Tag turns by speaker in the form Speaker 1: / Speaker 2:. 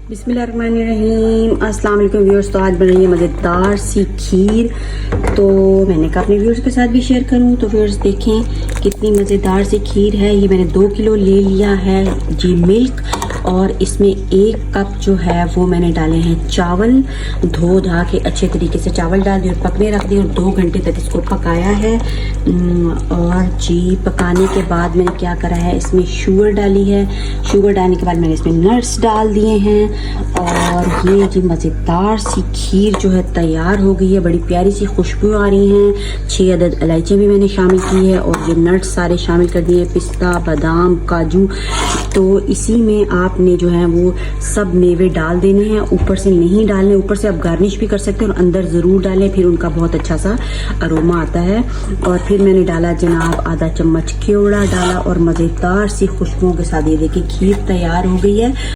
Speaker 1: बिस्मिल्लाहिर्रहमानिर्रहीम अस्सलाम वालेकुम व्यूअर्स। तो आज बन रही है मज़ेदार सी खीर। तो मैंने कहा अपने व्यूअर्स के साथ भी शेयर करूं। तो व्यूअर्स देखें कितनी मज़ेदार सी खीर है। ये मैंने 2 किलो ले लिया है जी मिल्क, और इसमें 1 कप जो है वो मैंने डाले हैं चावल। धो धा के अच्छे तरीके से चावल डाल दिए और पकने रख दिए और 2 घंटे तक इसको पकाया है। और जी पकाने के बाद मैंने क्या करा है, इसमें शुगर डाली है। शुगर डालने के बाद मैंने इसमें नट्स डाल दिए हैं और ये जी मज़ेदार सी खीर जो है तैयार हो गई है। बड़ी प्यारी सी खुशबू आ रही हैं। 6 अदद इलायची भी मैंने शामिल की है और ये नट्स सारे शामिल कर दिए, पिस्ता, बादाम, काजू। तो इसी में आपने जो है वो सब मेवे डाल देने हैं। ऊपर से नहीं डालने, ऊपर से आप गार्निश भी कर सकते हैं और अंदर ज़रूर डालें, फिर उनका बहुत अच्छा सा अरोमा आता है। और फिर मैंने डाला जनाब आधा चम्मच केवड़ा डाला और मज़ेदार सी खुशबुओं के साथ ये देखिए खीर तैयार हो गई है।